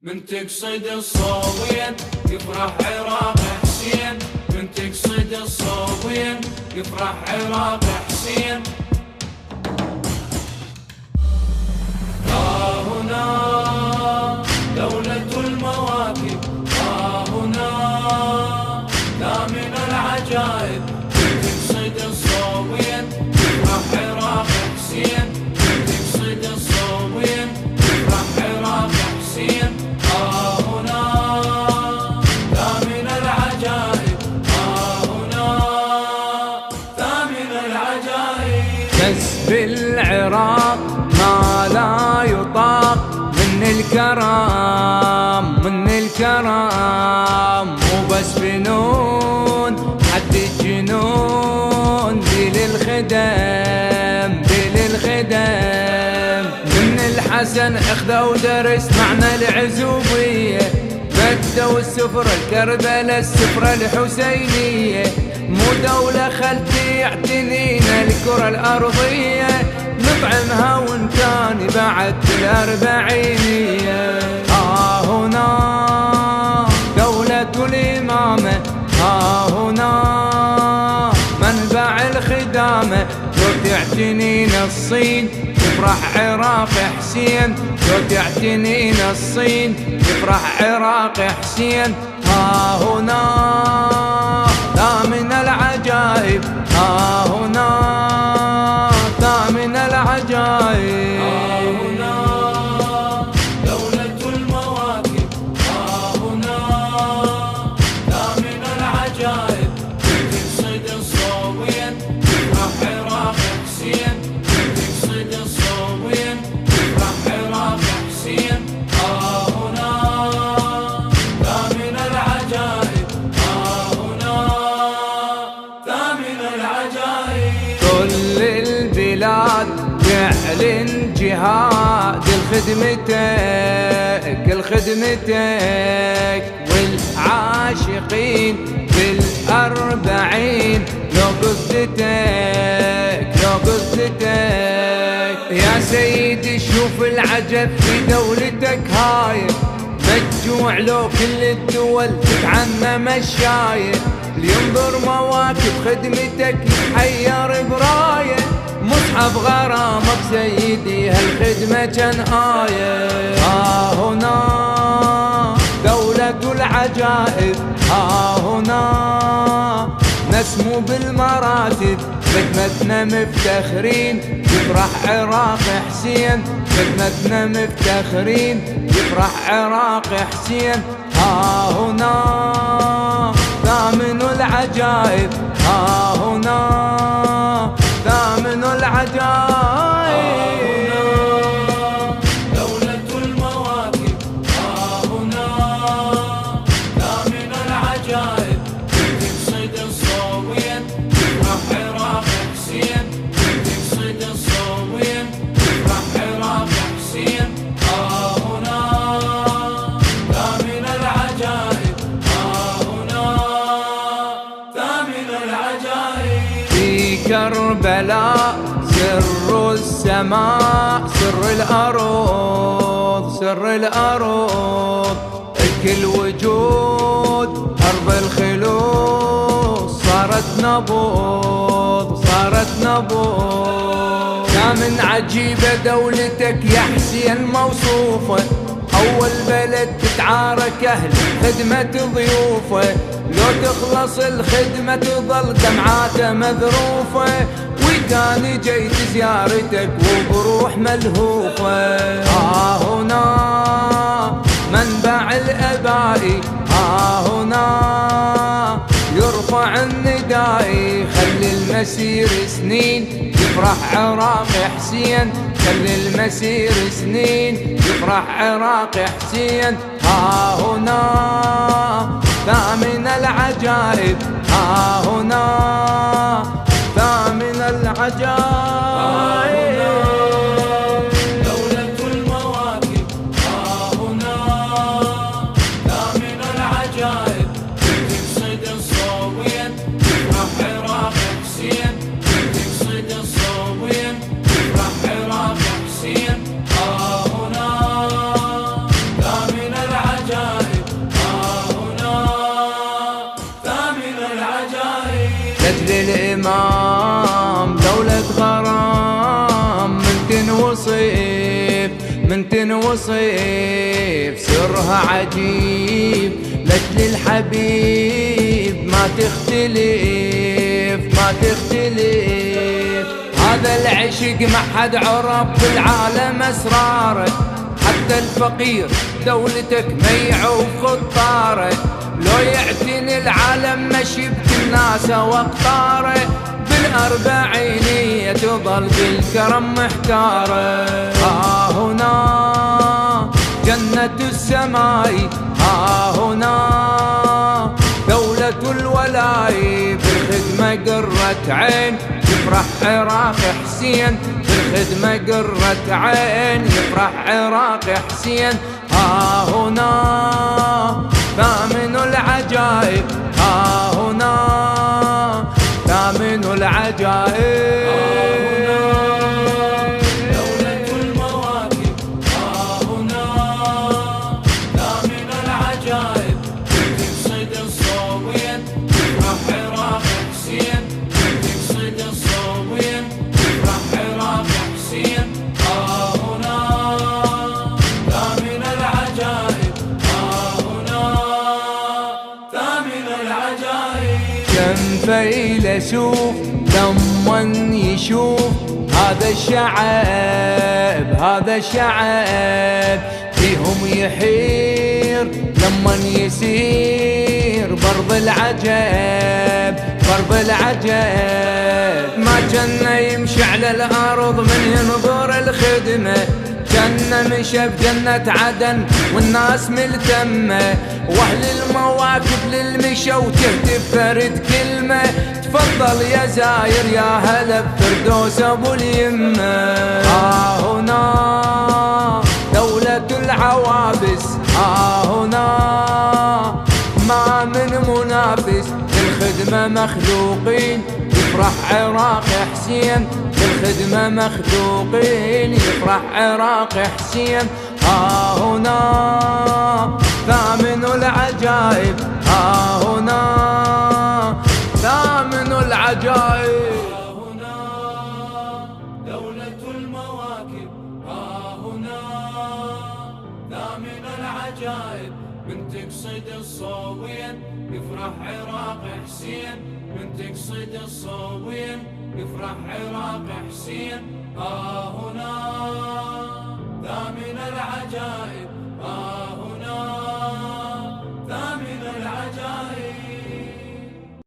من تقصد الصوبين يفرح عراق حسين، من تقصد الصوبين يفرح عراق حسين. ها هنا دولة المواكب، ها هنا لا من العجائب. من تقصد الصوبين يفرح عراق حسين، من تقصد الصوبين يفرح عراق حسين. بس بالعراق ما لا يطاق من الكرام، من الكرام. وبس فنون حد الجنون ذي للخدم، ذي للخدم. من الحسن اخذوا درس معنى العزوبية، بدوا السفرة الكربلة السفرة الحسينية. مو دولة خلتي يعتنينا الكرة الأرضية، نطعمها وان كان بعد الأربعينية. ها هنا دولة الإمامة، ها هنا منبع الخدامة. لو تعتنينا الصين يفرح عراق حسين، لو تعتنينا الصين يفرح عراق حسين. ها هنا لا من العجائب، ها هنا لا من العجائب. ها هنا دولة المواكب، ها هنا لا من العجائب. من تقصد الصوبين يفرح عراق حسين، من تقصد الصوبين يفرح عراق حسين. ها هنا لا من العجائب، ها هنا لا من العجائب. كل البلاد تعلن جهاد لخدمتك، لخدمتك. والعاشقين بالأربعين لو قصدتك، لو قصدتك. يا سيدي شوف العجب في دولتك هاي، مجوع لو كل الدول تتعنى مشاية. لينظر مواكب خدمتك يتحير براية، مصحف غرامك سيدي هالخدمة كان آية. ها هنا دولة العجائب، ها هنا نسمو بالمراتب. خدمتنا مفتخرين يفرح عراق حسين، خدمتنا مفتخرين يفرح عراق حسين. ها هنا ثامن العجائب، ها هنا ثامن العجائب. دولة المواكب، ها هنا ثامن العجائب. من تقصد الصوبين يفرح عراق حسين، من تقصد الصوبين يفرح عراق حسين. ها هنا ثامن العجائب، ها هنا ثامن العجائب. في كربلاء سر السماء، سر الأرض، سر الأرض. الكل وجود أرض الخلوص صارت نبض، صارت نبض. من عجيبة دولتك يا حسين موصوفة، أول بلد تتعارك أهل خدمة ضيوفه. لو تخلص الخدمة تظل دمعاته مذروفة، وكان جيت زيارتك وبروح ملهوفة. ها هنا منبع الأبائي، ها هنا يرفع الندائي. خلي المسير سنين يفرح عراق حسين، خلي المسير سنين يفرح عراق حسين. ها هنا ثامن العجائب، ها هنا ثامن العجائب. دولة المواكب، ها هنا ثامن العجائب. من تقصد الصوبين يفرح عراق حسين، من تقصد الصوبين يفرح عراق حسين. ها هنا ثامن العجائب. الإمام دولة غرام من تنوصيف سرها عجيب لجل الحبيب ما تختلف هذا العشق ما حد عرف في العالم أسراره، حتى الفقير دولتك ما يعوف خطاره، لو يعتني العالم مشي الناس واقطاره، بالأربعينية تظل بالكرم محتاره. ها هنا جنة السماء، ها هنا دولة الولاي، بالخدمة قرة عين يفرح عراق حسين، بالخدمة قرة عين يفرح عراق حسين. ها هنا ثامن العجائب، ها هنا ثامن العجائب، دولة المواكب، ها هنا ثامن العجائب، تقصد الصوبين يفرح عراق حسين، تقصد الصوبين يفرح عراق حسين. ها هنا ثامن العجائب، ها هنا ثامن العجائب. كم فيلسوف لما يشوف هذا الشعب فيهم يحير، لما يسير برض العجب ما كان يمشي على الأرض من ينظر الخدمة، كان مشى بجنة عدن والناس ملتمة، واهل المواكب للمشى وتهتف فرد كلمة، تفضل يا زاير يا هلا بفردوس ابو اليمة. ها هنا دولة العوابس، ها هنا ما من منافس، بالخدمة مخلوقين يفرح عراق حسين، بالخدمة مخلوقين يفرح عراق حسين. ها هنا ثامن العجائب، ها هنا ثامن العجائب، ها هنا دولة المواكب، ها هنا ثامن العجائب، من تقصد الصوبين يفرح عراق حسين، من تقصد الصوبين يفرح عراق حسين. ها هنا ثامن العجائب، ها